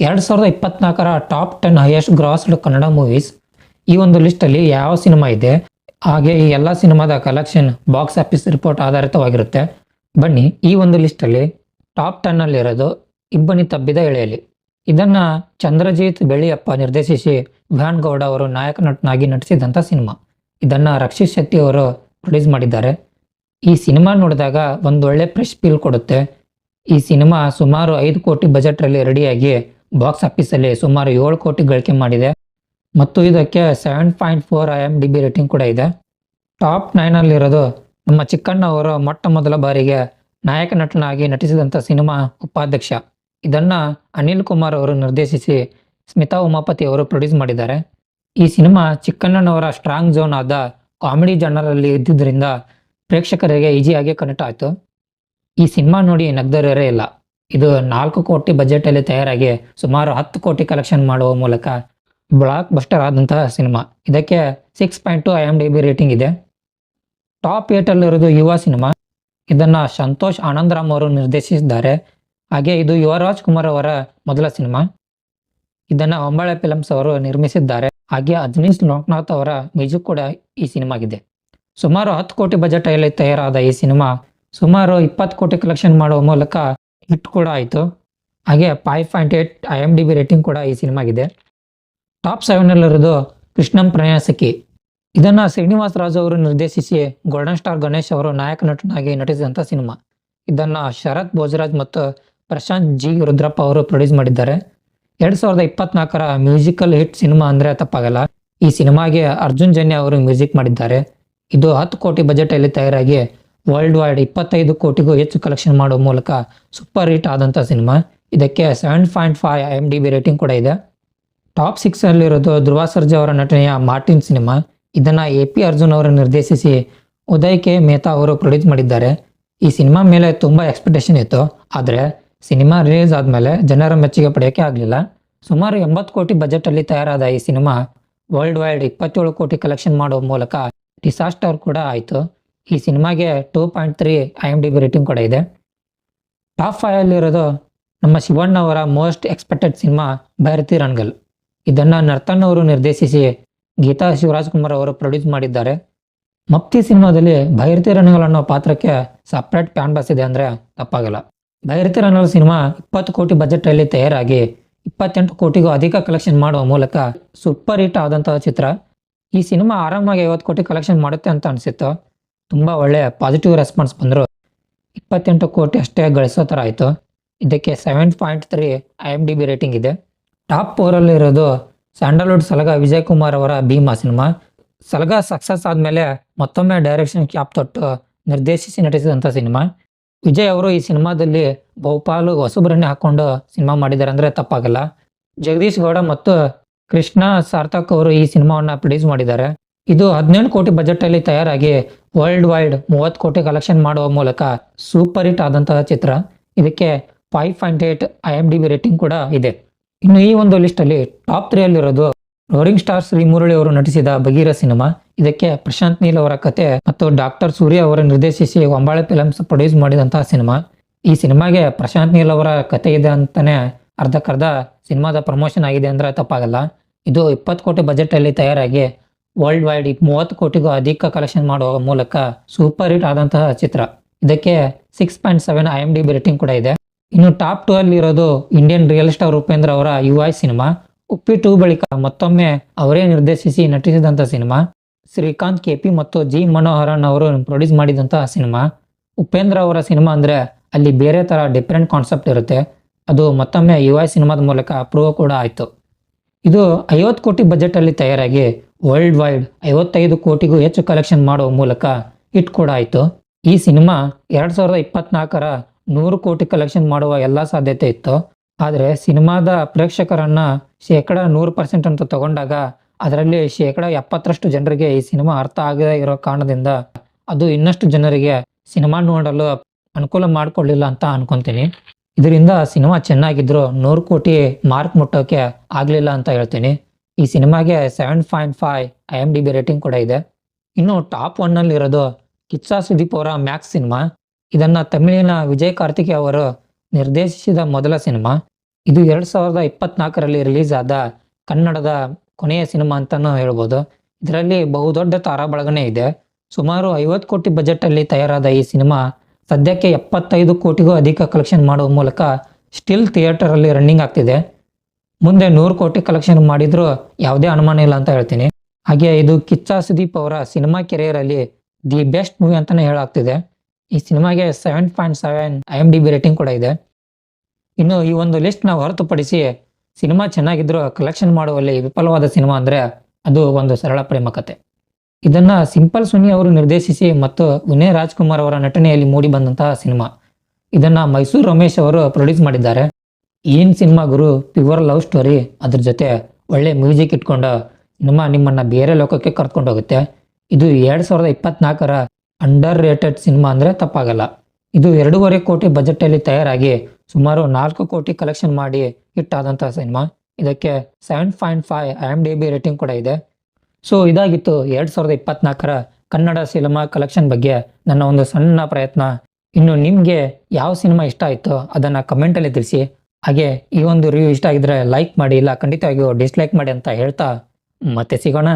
2024ರ top 10 highest ಗ್ರಾಸ್ಡ್ Kannada movies. ಈ ಒಂದು ಲಿಸ್ಟಲ್ಲಿ ಯಾವ ಸಿನಿಮಾ ಇದೆ, ಹಾಗೆ ಈ ಎಲ್ಲ ಸಿನಿಮಾದ ಕಲೆಕ್ಷನ್ ಬಾಕ್ಸ್ ಆಫೀಸ್ ರಿಪೋರ್ಟ್ ಆಧಾರಿತವಾಗಿರುತ್ತೆ. ಬನ್ನಿ ಈ ಒಂದು ಲಿಸ್ಟಲ್ಲಿ ಟಾಪ್ 10 ಅಲ್ಲಿರೋದು ಇಬ್ಬನಿ ತಬ್ಬಿದ ಎಳೆಯಲಿ. ಇದನ್ನ ಚಂದ್ರಜಿತ್ ಬೆಳ್ಳಿಯಪ್ಪ ನಿರ್ದೇಶಿಸಿ ವಿಹಾನ್ ಗೌಡ ಅವರು ನಾಯಕ ನಟನಾಗಿ ನಟಿಸಿದಂಥ ಸಿನಿಮಾ. ಇದನ್ನ ರಕ್ಷಿತ್ ಶೆಟ್ಟಿ ಅವರು ಪ್ರೊಡ್ಯೂಸ್ ಮಾಡಿದ್ದಾರೆ. ಈ ಸಿನಿಮಾ ನೋಡಿದಾಗ ಒಂದು ಒಳ್ಳೆ ಫ್ರೆಶ್ ಫೀಲ್ ಕೊಡುತ್ತೆ. ಈ ಸಿನಿಮಾ ಸುಮಾರು 5 ಕೋಟಿ ಬಜೆಟ್ರಲ್ಲಿ ರೆಡಿಯಾಗಿ ಬಾಕ್ಸ್ ಆಫೀಸಲ್ಲಿ ಸುಮಾರು 7 ಕೋಟಿ ಗಳಿಕೆ ಮಾಡಿದೆ ಮತ್ತು ಇದಕ್ಕೆ 7.4 IMDb ರೇಟಿಂಗ್ ಕೂಡ ಇದೆ. ಟಾಪ್ 9 ಅಲ್ಲಿರೋದು ನಮ್ಮ ಚಿಕ್ಕಣ್ಣ ಅವರು ಮೊಟ್ಟ ಮೊದಲ ಬಾರಿಗೆ ನಾಯಕ ನಟನಾಗಿ ನಟಿಸಿದಂಥ ಸಿನಿಮಾ ಉಪಾಧ್ಯಕ್ಷ. ಇದನ್ನ ಅನಿಲ್ ಕುಮಾರ್ ಅವರು ನಿರ್ದೇಶಿಸಿ ಸ್ಮಿತಾ ಉಮಾಪತಿ ಅವರು ಪ್ರೊಡ್ಯೂಸ್ ಮಾಡಿದ್ದಾರೆ. ಈ ಸಿನಿಮಾ ಚಿಕ್ಕಣ್ಣನವರ ಸ್ಟ್ರಾಂಗ್ ಝೋನ್ ಆದ ಕಾಮಿಡಿ ಜನರಲ್ಲಿ ಇದ್ದಿದ್ದರಿಂದ ಪ್ರೇಕ್ಷಕರಿಗೆ ಈಜಿಯಾಗಿ ಕನೆಕ್ಟ್ ಆಯಿತು. ಈ ಸಿನಿಮಾ ನೋಡಿ ನಗ್ದರೇ ಇಲ್ಲ. ಇದು 4 ಕೋಟಿ ಬಜೆಟಲ್ಲಿ ತಯಾರಾಗಿ ಸುಮಾರು 10 ಕೋಟಿ ಕಲೆಕ್ಷನ್ ಮಾಡುವ ಮೂಲಕ ಬ್ಲಾಕ್ ಬಸ್ಟರ್ ಆದಂತಹ ಸಿನಿಮಾ. ಇದಕ್ಕೆ 6.2 IMDb ರೇಟಿಂಗ್ ಇದೆ. ಟಾಪ್ 8 ಅಲ್ಲಿರೋದು ಯುವ ಸಿನಿಮಾ. ಇದನ್ನ ಸಂತೋಷ್ ಆನಂದರಾಮ್ ಅವರು ನಿರ್ದೇಶಿಸಿದ್ದಾರೆ. ಹಾಗೆ ಇದು ಯುವರಾಜ್ ಕುಮಾರ್ ಅವರ ಮೊದಲ ಸಿನಿಮಾ. ಇದನ್ನ ಹೊಂಬಾಳೆ ಫಿಲಮ್ಸ್ ಅವರು ನಿರ್ಮಿಸಿದ್ದಾರೆ. ಹಾಗೆ ಅಜ್ನೀಶ್ ಲೋಕನಾಥ್ ಅವರ ಮ್ಯೂಸಿಕ್ ಕೂಡ ಈ ಸಿನಿಮಾಗಿದೆ. ಸುಮಾರು 10 ಕೋಟಿ ಬಜೆಟಲ್ಲಿ ತಯಾರಾದ ಈ ಸಿನಿಮಾ ಸುಮಾರು 20 ಕೋಟಿ ಕಲೆಕ್ಷನ್ ಮಾಡುವ ಮೂಲಕ ಹಿಟ್ ಕೂಡ ಆಯಿತು. ಹಾಗೆ 5.8 IMDb ರೇಟಿಂಗ್ ಕೂಡ ಈ ಸಿನಿಮಾಗಿದೆ. ಟಾಪ್ 7 ಅಲ್ಲಿರೋದು ಕೃಷ್ಣಂ ಪ್ರಣಯಸಖಿ. ಇದನ್ನ ಶ್ರೀನಿವಾಸ್ ರಾಜು ಅವರು ನಿರ್ದೇಶಿಸಿ ಗೋಲ್ಡನ್ ಸ್ಟಾರ್ ಗಣೇಶ್ ಅವರು ನಾಯಕ ನಟನಾಗಿ ನಟಿಸಿದಂಥ ಸಿನಿಮಾ. ಇದನ್ನ ಶರತ್ ಭೋಜರಾಜ್ ಮತ್ತು ಪ್ರಶಾಂತ್ ಜಿ ರುದ್ರಪ್ಪ ಅವರು ಪ್ರೊಡ್ಯೂಸ್ ಮಾಡಿದ್ದಾರೆ. 2024ರ ಮ್ಯೂಸಿಕಲ್ ಹಿಟ್ ಸಿನಿಮಾ ಅಂದರೆ ತಪ್ಪಾಗಲ್ಲ. ಈ ಸಿನಿಮಾಗೆ ಅರ್ಜುನ್ ಜನ್ಯ ಅವರು ಮ್ಯೂಸಿಕ್ ಮಾಡಿದ್ದಾರೆ. ಇದು 10 ಕೋಟಿ ಬಜೆಟಲ್ಲಿ ತಯಾರಾಗಿ ವರ್ಲ್ಡ್ ವೈಡ್ 25 ಕೋಟಿಗೂ ಹೆಚ್ಚು ಕಲೆಕ್ಷನ್ ಮಾಡುವ ಮೂಲಕ ಸೂಪರ್ ಹಿಟ್ ಆದಂಥ ಸಿನಿಮಾ. ಇದಕ್ಕೆ 7.5 IMDb ರೇಟಿಂಗ್ ಕೂಡ ಇದೆ. ಟಾಪ್ 6 ಅಲ್ಲಿರೋದು ಧ್ರುವ ಸರ್ಜಾ ಅವರ ನಟನೆಯ ಮಾರ್ಟಿನ್ ಸಿನಿಮಾ. ಇದನ್ನ AP ಅರ್ಜುನ್ ಅವರು ನಿರ್ದೇಶಿಸಿ ಉದಯ್ ಕೆ ಮೆಹ್ತಾ ಅವರು ಪ್ರೊಡ್ಯೂಸ್ ಮಾಡಿದ್ದಾರೆ. ಈ ಸಿನಿಮಾ ಮೇಲೆ ತುಂಬಾ ಎಕ್ಸ್ಪೆಕ್ಟೇಷನ್ ಇತ್ತು, ಆದರೆ ಸಿನಿಮಾ ರಿಲೀಸ್ ಆದಮೇಲೆ ಜನರ ಮೆಚ್ಚುಗೆ ಪಡೆಯೋಕ್ಕೆ ಆಗಲಿಲ್ಲ. ಸುಮಾರು 80 ಕೋಟಿ ಬಜೆಟಲ್ಲಿ ತಯಾರಾದ ಈ ಸಿನಿಮಾ ವರ್ಲ್ಡ್ ವೈಡ್ 27 ಕೋಟಿ ಕಲೆಕ್ಷನ್ ಮಾಡುವ ಮೂಲಕ ಡಿಸಾಸ್ಟರ್ ಕೂಡ ಆಯಿತು. ಈ ಸಿನಿಮಾಗೆ 2.3 IMDb ರೇಟಿಂಗ್ ಕೂಡ ಇದೆ. ಟಾಪ್ 5 ಅಲ್ಲಿರೋದು ನಮ್ಮ ಶಿವಣ್ಣ ಅವರ most expected cinema Bhairathi Ranagal. ಇದನ್ನ ನರ್ತನ್ ಅವರು ನಿರ್ದೇಶಿಸಿ ಗೀತಾ ಶಿವರಾಜ್ ಕುಮಾರ್ ಅವರು ಪ್ರೊಡ್ಯೂಸ್ ಮಾಡಿದ್ದಾರೆ. ಮಪ್ತಿ ಸಿನಿಮಾದಲ್ಲಿ ಭೈರತಿ ರಣಗಲ್ ಅನ್ನೋ ಪಾತ್ರಕ್ಕೆ ಸಪ್ರೇಟ್ ಫ್ಯಾನ್ ಬಾಸ್ ಇದೆ ಅಂದರೆ ತಪ್ಪಾಗಲ್ಲ. ಭೈರತಿ ರಣಗಲ್ ಸಿನಿಮಾ 20 ಕೋಟಿ ಬಜೆಟಲ್ಲಿ ತಯಾರಾಗಿ 28 ಕೋಟಿಗೂ ಅಧಿಕ ಕಲೆಕ್ಷನ್ ಮಾಡುವ ಮೂಲಕ ಸೂಪರ್ ಹಿಟ್ ಆದಂತಹ ಚಿತ್ರ. ಈ ಸಿನಿಮಾ ಆರಾಮಾಗಿ 50 ಕೋಟಿ ಕಲೆಕ್ಷನ್ ಮಾಡುತ್ತೆ ಅಂತ ಅನಿಸಿತ್ತು. ತುಂಬ ಒಳ್ಳೆಯ ಪಾಸಿಟಿವ್ ರೆಸ್ಪಾನ್ಸ್ ಬಂದರು. 28 ಕೋಟಿ ಅಷ್ಟೇ ಗಳಿಸೋ ಥರ ಆಯಿತು. ಇದಕ್ಕೆ 7.3 IMDb ರೇಟಿಂಗ್ ಇದೆ. ಟಾಪ್ 4 ಅಲ್ಲಿರೋದು ಸ್ಯಾಂಡಲ್ವುಡ್ ಸಲಗ ವಿಜಯ್ ಕುಮಾರ್ ಅವರ ಭೀಮಾ ಸಿನಿಮಾ. ಸಲಗ ಸಕ್ಸಸ್ ಆದಮೇಲೆ ಮತ್ತೊಮ್ಮೆ ಡೈರೆಕ್ಷನ್ ಕ್ಯಾಪ್ ತೊಟ್ಟು ನಿರ್ದೇಶಿಸಿ ನಟಿಸಿದಂಥ ಸಿನಿಮಾ. ವಿಜಯ್ ಅವರು ಈ ಸಿನಿಮಾದಲ್ಲಿ ಬಹುಪಾಲು ಹೊಸಬ್ರನ್ನೇ ಹಾಕ್ಕೊಂಡು ಸಿನಿಮಾ ಮಾಡಿದ್ದಾರೆ ಅಂದರೆ ತಪ್ಪಾಗಲ್ಲ. ಜಗದೀಶ್ ಗೌಡ ಮತ್ತು ಕೃಷ್ಣ ಸಾರ್ಥಕ್ ಅವರು ಈ ಸಿನಿಮಾವನ್ನು ಪ್ರೊಡ್ಯೂಸ್ ಮಾಡಿದ್ದಾರೆ. ಇದು 18 ಕೋಟಿ ಬಜೆಟಲ್ಲಿ ತಯಾರಾಗಿ ವರ್ಲ್ಡ್ ವೈಡ್ 30 ಕೋಟಿ ಕಲೆಕ್ಷನ್ ಮಾಡುವ ಮೂಲಕ ಸೂಪರ್ ಹಿಟ್ ಆದಂತಹ ಚಿತ್ರ. ಇದಕ್ಕೆ 5.8 IMDb ರೇಟಿಂಗ್ ಕೂಡ ಇದೆ. ಇನ್ನು ಈ ಒಂದು ಲಿಸ್ಟಲ್ಲಿ ಟಾಪ್ 3 ಅಲ್ಲಿರೋದು ರೋರಿಂಗ್ ಸ್ಟಾರ್ ಶ್ರೀ ಮುರಳಿ ಅವರು ನಟಿಸಿದ ಬಗೀರ ಸಿನಿಮಾ. ಇದಕ್ಕೆ ಪ್ರಶಾಂತ್ ನೀಲ್ ಅವರ ಕತೆ ಮತ್ತು ಡಾಕ್ಟರ್ ಸೂರ್ಯ ಅವರು ನಿರ್ದೇಶಿಸಿ ಹೊಂಬಾಳೆ ಫಿಲಮ್ಸ್ ಪ್ರೊಡ್ಯೂಸ್ ಮಾಡಿದಂತಹ ಸಿನಿಮಾ. ಈ ಸಿನಿಮಾಗೆ ಪ್ರಶಾಂತ್ ನೀಲ್ ಅವರ ಕತೆ ಇದೆ ಅಂತಾನೆ ಅರ್ಧಕ್ಕರ್ಧ ಸಿನಿಮಾದ ಪ್ರಮೋಷನ್ ಆಗಿದೆ ಅಂದರೆ ತಪ್ಪಾಗಲ್ಲ. ಇದು 20 ಕೋಟಿ ಬಜೆಟಲ್ಲಿ ತಯಾರಾಗಿ ವರ್ಲ್ಡ್ ವೈಡ್ 30 ಕೋಟಿಗೂ ಅಧಿಕ ಕಲೆಕ್ಷನ್ ಮಾಡುವ ಮೂಲಕ ಸೂಪರ್ ಹಿಟ್ ಆದಂತಹ ಚಿತ್ರ. ಇದಕ್ಕೆ 6.7 IMDb ರೇಟಿಂಗ್ ಕೂಡ ಇದೆ. ಇನ್ನು ಟಾಪ್ 2 ಅಲ್ಲಿರೋದು ಇಂಡಿಯನ್ ರಿಯಲ್ ಸ್ಟಾರ್ ಉಪೇಂದ್ರ ಅವರ UI ಸಿನಿಮಾ. ಉಪ್ಪಿ 2 ಬಳಿಕ ಮತ್ತೊಮ್ಮೆ ಅವರೇ ನಿರ್ದೇಶಿಸಿ ನಟಿಸಿದಂಥ ಸಿನಿಮಾ. ಶ್ರೀಕಾಂತ್ KP ಮತ್ತು G ಮನೋಹರನ್ ಅವರು ಪ್ರೊಡ್ಯೂಸ್ ಮಾಡಿದಂತಹ ಸಿನಿಮಾ. ಉಪೇಂದ್ರ ಅವರ ಸಿನಿಮಾ ಅಂದರೆ ಅಲ್ಲಿ ಬೇರೆ ಥರ ಡಿಫ್ರೆಂಟ್ ಕಾನ್ಸೆಪ್ಟ್ ಇರುತ್ತೆ. ಅದು ಮತ್ತೊಮ್ಮೆ UI ಸಿನಿಮಾದ ಮೂಲಕ ಪ್ರೂವ್ ಕೂಡ ಆಯಿತು. ಇದು 50 ಕೋಟಿ ಬಜೆಟಲ್ಲಿ ತಯಾರಾಗಿ ವರ್ಲ್ಡ್ ವೈಡ್ 55 ಕೋಟಿಗೂ ಹೆಚ್ಚು ಕಲೆಕ್ಷನ್ ಮಾಡುವ ಮೂಲಕ ಹಿಟ್ ಕೂಡ ಆಯಿತು. ಈ ಸಿನಿಮಾ 2024ರ 100 ಕೋಟಿ ಕಲೆಕ್ಷನ್ ಮಾಡುವ ಎಲ್ಲ ಸಾಧ್ಯತೆ ಇತ್ತು. ಆದರೆ ಸಿನಿಮಾದ ಪ್ರೇಕ್ಷಕರನ್ನು 100% ಅಂತ ತಗೊಂಡಾಗ ಅದರಲ್ಲಿ 70% ಜನರಿಗೆ ಈ ಸಿನಿಮಾ ಅರ್ಥ ಆಗದೇ ಇರೋ ಕಾರಣದಿಂದ ಅದು ಇನ್ನಷ್ಟು ಜನರಿಗೆ ಸಿನಿಮಾ ನೋಡಲು ಅನುಕೂಲ ಮಾಡಿಕೊಳ್ಳಿಲ್ಲ ಅಂತ ಅನ್ಕೊತೀನಿ. ಇದರಿಂದ ಸಿನಿಮಾ ಚೆನ್ನಾಗಿದ್ರು 100 ಕೋಟಿ ಮಾರ್ಕ್ ಮುಟ್ಟೋಕೆ ಆಗಲಿಲ್ಲ ಅಂತ ಹೇಳ್ತೀನಿ. ಈ ಸಿನಿಮಾಗೆ 7.5 IMDb ರೇಟಿಂಗ್ ಕೂಡ ಇದೆ. ಇನ್ನು ಟಾಪ್ 1 ಅಲ್ಲಿರೋದು ಕಿಚ್ಚ ಸುದೀಪ್ ಅವರ ಮ್ಯಾಕ್ಸ್ ಸಿನಿಮಾ. ಇದನ್ನ ತಮಿಳಿನ ವಿಜಯ್ ಕಾರ್ತಿಕೇಯ ಅವರು ನಿರ್ದೇಶಿಸಿದ ಮೊದಲ ಸಿನಿಮಾ. ಇದು 2024ರಲ್ಲಿ ರಿಲೀಸ್ ಆದ ಕನ್ನಡದ ಕೊನೆಯ ಸಿನಿಮಾ ಅಂತಾನೂ ಹೇಳ್ಬೋದು. ಇದರಲ್ಲಿ ಬಹುದೊಡ್ಡ ತಾರಾಬಳಗನೇ ಇದೆ. ಸುಮಾರು 50 ಕೋಟಿ ಬಜೆಟ್ ಅಲ್ಲಿ ತಯಾರಾದ ಈ ಸಿನಿಮಾ ಸದ್ಯಕ್ಕೆ 75 ಕೋಟಿಗೂ ಅಧಿಕ ಕಲೆಕ್ಷನ್ ಮಾಡುವ ಮೂಲಕ ಸ್ಟಿಲ್ ಥಿಯೇಟರ್ ಅಲ್ಲಿ ರನ್ನಿಂಗ್ ಆಗ್ತಿದೆ. ಮುಂದೆ 100 ಕೋಟಿ ಕಲೆಕ್ಷನ್ ಮಾಡಿದ್ರೂ ಯಾವುದೇ ಅನುಮಾನ ಇಲ್ಲ ಅಂತ ಹೇಳ್ತೀನಿ. ಹಾಗೆ ಇದು ಕಿಚ್ಚ ಸುದೀಪ್ ಅವರ ಸಿನಿಮಾ ಕೆರಿಯರ್ ಅಲ್ಲಿ ದಿ ಬೆಸ್ಟ್ ಮೂವಿ ಅಂತಾನೆ ಹೇಳಾಗ್ತಿದೆ. ಈ ಸಿನಿಮಾಗೆ 7.7 IMDb ರೇಟಿಂಗ್ ಕೂಡ ಇದೆ. ಇನ್ನು ಈ ಒಂದು ಲಿಸ್ಟ್ ನಾವು ಹೊರತುಪಡಿಸಿ ಸಿನಿಮಾ ಚೆನ್ನಾಗಿದ್ರು ಕಲೆಕ್ಷನ್ ಮಾಡುವಲ್ಲಿ ವಿಫಲವಾದ ಸಿನಿಮಾ ಅಂದ್ರೆ ಅದು ಒಂದು ಸರಳ ಪ್ರೇಮ ಕಥೆ. ಇದನ್ನ ಸಿಂಪಲ್ ಸುನಿ ಅವರು ನಿರ್ದೇಶಿಸಿ ಮತ್ತು ವಿನಯ್ ರಾಜ್ಕುಮಾರ್ ಅವರ ನಟನೆಯಲ್ಲಿ ಮೂಡಿ ಬಂದಂತಹ ಸಿನಿಮಾ. ಇದನ್ನ ಮೈಸೂರು ರಮೇಶ್ ಅವರು ಪ್ರೊಡ್ಯೂಸ್ ಮಾಡಿದ್ದಾರೆ. ಏನ್ ಸಿನಿಮಾ ಗುರು, ಪ್ಯೂರ್ ಲವ್ ಸ್ಟೋರಿ, ಅದ್ರ ಜೊತೆ ಒಳ್ಳೆ ಮ್ಯೂಸಿಕ್ ಇಟ್ಕೊಂಡ ಸಿನಿಮಾ ನಿಮ್ಮನ್ನ ಬೇರೆ ಲೋಕಕ್ಕೆ ಕರ್ಕೊಂಡು ಹೋಗುತ್ತೆ. ಇದು 2024ರ ಅಂಡರ್ ರೇಟೆಡ್ ಸಿನಿಮಾ ಅಂದ್ರೆ ತಪ್ಪಾಗಲ್ಲ. ಇದು 2.5 ಕೋಟಿ ಬಜೆಟ್ ಅಲ್ಲಿ ತಯಾರಾಗಿ ಸುಮಾರು 4 ಕೋಟಿ ಕಲೆಕ್ಷನ್ ಮಾಡಿ ಹಿಟ್ ಆದಂತಹ ಸಿನಿಮಾ. ಇದಕ್ಕೆ 7.5 IMDb ರೇಟಿಂಗ್ ಕೂಡ ಇದೆ. ಸೊ ಇದಾಗಿತ್ತು 2024ರ ಕನ್ನಡ ಸಿನಿಮಾ ಕಲೆಕ್ಷನ್ ಬಗ್ಗೆ ನನ್ನ ಒಂದು ಸಣ್ಣ ಪ್ರಯತ್ನ. ಇನ್ನು ನಿಮ್ಗೆ ಯಾವ ಸಿನಿಮಾ ಇಷ್ಟ ಆಯ್ತೋ ಅದನ್ನ ಕಮೆಂಟ್ ಅಲ್ಲಿ ತಿಳಿಸಿ. ಹಾಗೆ ಈ ಒಂದು ರಿವ್ಯೂ ಇಷ್ಟ ಆಗಿದ್ರೆ ಲೈಕ್ ಮಾಡಿ, ಇಲ್ಲ ಖಂಡಿತವಾಗಿಯೂ ಡಿಸ್ಲೈಕ್ ಮಾಡಿ ಅಂತ ಹೇಳ್ತಾ ಮತ್ತೆ ಸಿಗೋಣ.